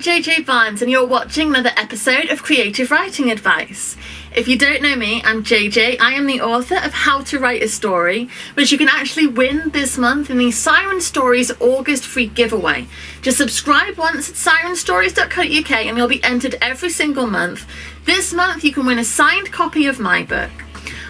I'm JJ Barnes and you're watching another episode of Creative Writing Advice. If you don't know me, I'm JJ. I am the author of How to Write a Story, which you can actually win this month in the Siren Stories August free giveaway. Just subscribe once at sirenstories.co.uk and you'll be entered every single month. This month you can win a signed copy of my book.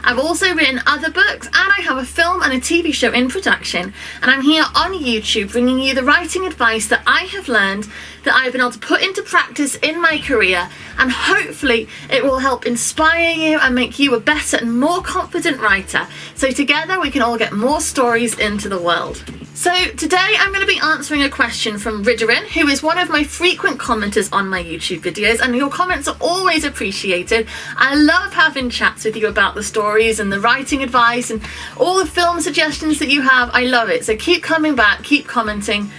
I've also written other books and I have a film and a TV show in production, and I'm here on YouTube bringing you the writing advice that I have learned, that I've been able to put into practice in my career, and hopefully it will help inspire you and make you a better and more confident writer, so together we can all get more stories into the world. So today I'm going to be answering a question from Rideran, who is one of my frequent commenters on my YouTube videos, and your comments are always appreciated. I love having chats with you about the stories and the writing advice and all the film suggestions that you have. I love it. So keep coming back, keep commenting.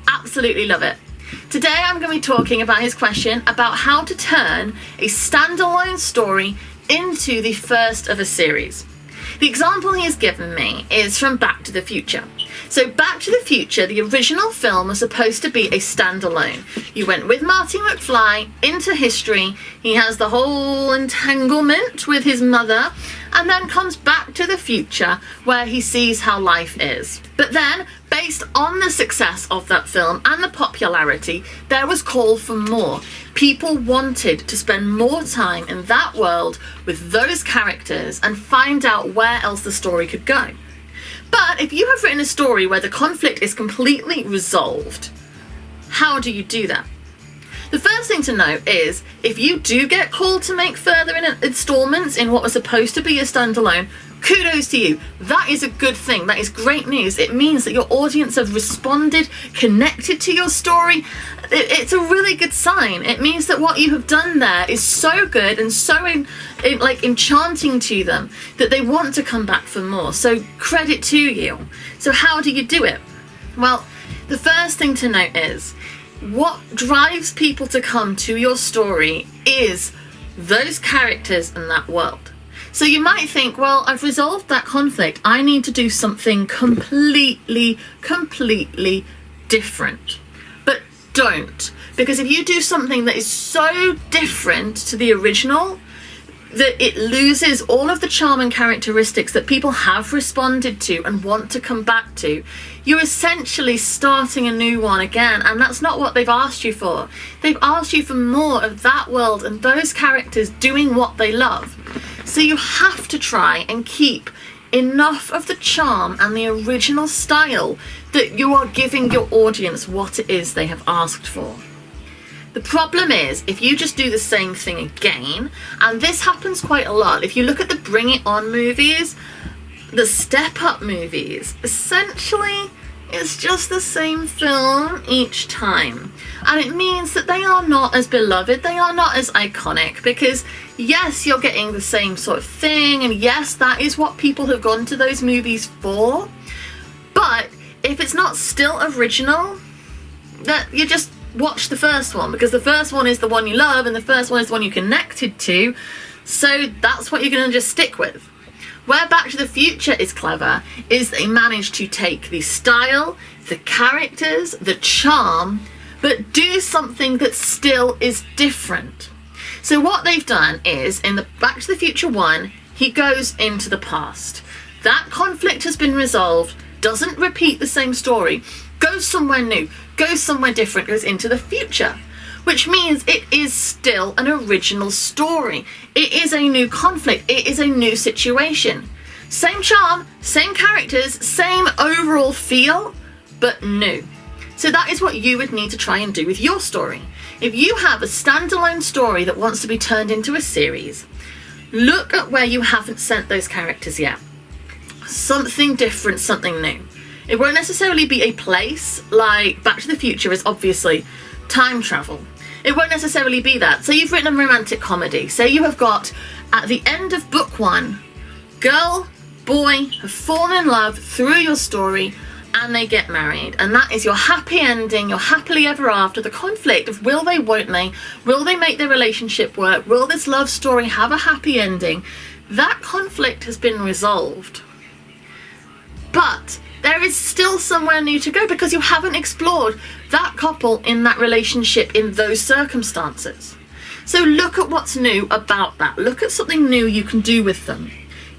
Absolutely love it. Today I'm going to be talking about his question about how to turn a standalone story into the first of a series. The example he has given me is from Back to the Future. So Back to the Future, the original film, was supposed to be a standalone. You went with Marty McFly into history, he has the whole entanglement with his mother, and then comes back to the future where he sees how life is. But then, based on the success of that film and the popularity, there was call for more. People wanted to spend more time in that world with those characters and find out where else the story could go. But if you have written a story where the conflict is completely resolved, how do you do that? The first thing to note is, if you do get called to make further installments in what was supposed to be a standalone, kudos to you. That is a good thing. That is great news. It means that your audience have responded, connected to your story. It's a really good sign. It means that what you have done there is so good and so enchanting to them that they want to come back for more. So credit to you. So how do you do it? Well, the first thing to note is, what drives people to come to your story is those characters and that world. So you might think, well, I've resolved that conflict. I need to do something completely different. But don't. Because if you do something that is so different to the original, that it loses all of the charm and characteristics that people have responded to and want to come back to, you're essentially starting a new one again, and that's not what they've asked you for. They've asked you for more of that world and those characters doing what they love. So you have to try and keep enough of the charm and the original style that you are giving your audience what it is they have asked for. The problem is, if you just do the same thing again, and this happens quite a lot, if you look at the Bring It On movies, the Step Up movies, essentially it's just the same film each time. And it means that they are not as beloved, they are not as iconic, because yes, you're getting the same sort of thing, and yes, that is what people have gone to those movies for, but if it's not still original, that you just watch the first one, because the first one is the one you love and the first one is the one you connected to, so that's what you're going to just stick with. Where Back to the Future is clever is they manage to take the style, the characters, the charm, but do something that still is different. So what they've done is, in the Back to the Future 1, he goes into the past. That conflict has been resolved, doesn't repeat the same story, goes somewhere new, goes somewhere different, goes into the future, which means it is still an original story. It is a new conflict, it is a new situation. Same charm, same characters, same overall feel, but new. So that is what you would need to try and do with your story. If you have a standalone story that wants to be turned into a series, look at where you haven't sent those characters yet. Something different, something new. It won't necessarily be a place, like Back to the Future is obviously time travel. It won't necessarily be that. So you've written a romantic comedy. Say you have got, at the end of book 1, girl, boy have fallen in love through your story and they get married. And that is your happy ending, your happily ever after, the conflict of will they, won't they? Will they make their relationship work? Will this love story have a happy ending? That conflict has been resolved. But there there is still somewhere new to go because you haven't explored that couple in that relationship in those circumstances. So look at what's new about that. Look at something new you can do with them.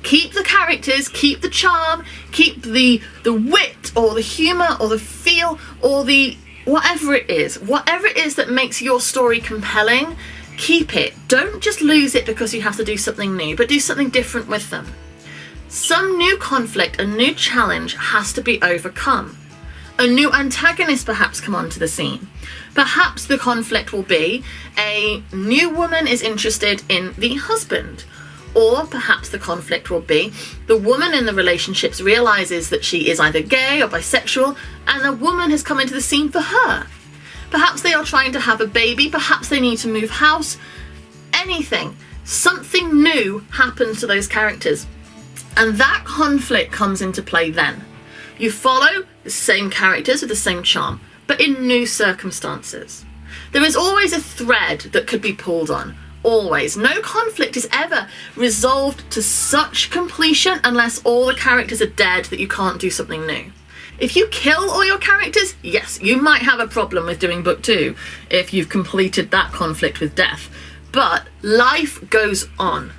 Keep the characters, keep the charm, keep the wit or the humour or the feel or the whatever it is that makes your story compelling, keep it. Don't just lose it because you have to do something new, but do something different with them. Some new conflict, a new challenge has to be overcome. A new antagonist perhaps come onto the scene. Perhaps the conflict will be a new woman is interested in the husband. Or perhaps the conflict will be the woman in the relationships realizes that she is either gay or bisexual and a woman has come into the scene for her. Perhaps they are trying to have a baby, perhaps they need to move house. Anything. Something new happens to those characters. And that conflict comes into play then. You follow the same characters with the same charm, but in new circumstances. There is always a thread that could be pulled on. Always. No conflict is ever resolved to such completion unless all the characters are dead that you can't do something new. If you kill all your characters, yes, you might have a problem with doing book 2 if you've completed that conflict with death. But life goes on.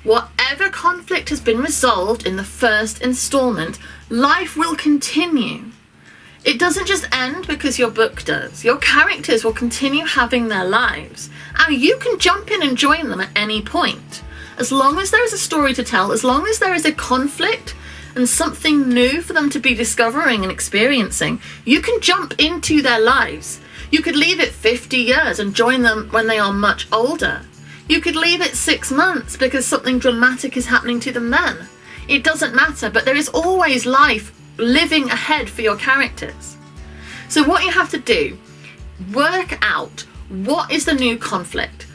Whatever conflict has been resolved in the first installment, life will continue. It doesn't just end because your book does. Your characters will continue having their lives. And you can jump in and join them at any point. As long as there is a story to tell, as long as there is a conflict and something new for them to be discovering and experiencing, you can jump into their lives. You could leave it 50 years and join them when they are much older. You could leave it 6 months because something dramatic is happening to them then. It doesn't matter, but there is always life living ahead for your characters. So what you have to do, work out what is the new conflict.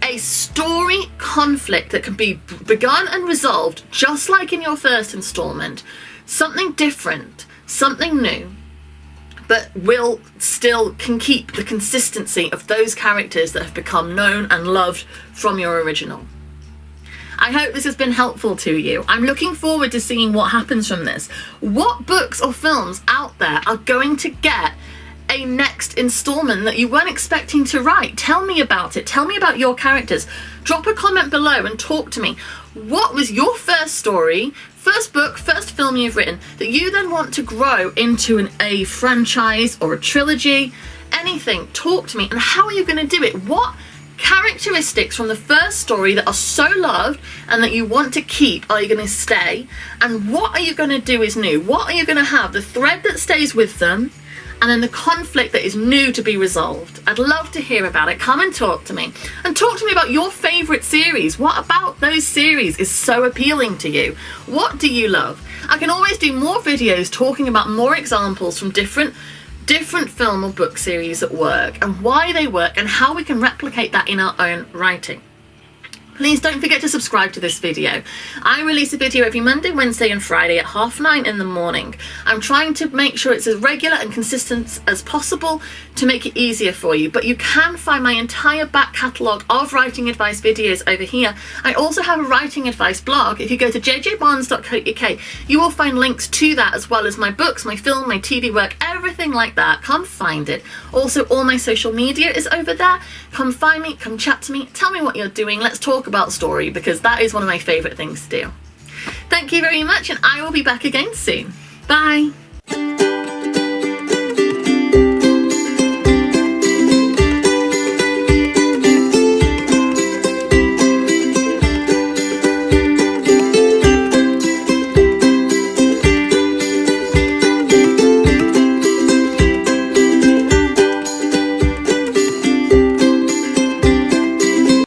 A story conflict that can be begun and resolved just like in your first installment. Something different, something new, but can keep the consistency of those characters that have become known and loved from your original. I hope this has been helpful to you. I'm looking forward to seeing what happens from this. What books or films out there are going to get a next installment that you weren't expecting to write? Tell me about it. Tell me about your characters. Drop a comment below and talk to me. What was your first story, first book, first film you've written that you then want to grow into a franchise or a trilogy? Anything. Talk to me. And how are you going to do it? What characteristics from the first story that are so loved and that you want to keep are you going to stay, and what are you going to do is new? What are you going to have? The thread that stays with them, and then the conflict that is new to be resolved. I'd love to hear about it. Come and talk to me. And talk to me about your favourite series. What about those series is so appealing to you? What do you love? I can always do more videos talking about more examples from different film or book series that work and why they work and how we can replicate that in our own writing. Please don't forget to subscribe to this video. I release a video every Monday, Wednesday and Friday at 9:30 in the morning. I'm trying to make sure it's as regular and consistent as possible to make it easier for you, but you can find my entire back catalogue of writing advice videos over here. I also have a writing advice blog. If you go to jjbarnes.co.uk, you will find links to that as well as my books, my film, my TV work, everything like that. Come find it. Also, all my social media is over there. Come find me, come chat to me, tell me what you're doing. Let's talk about story because that is one of my favourite things to do. Thank you very much, and I will be back again soon. Bye.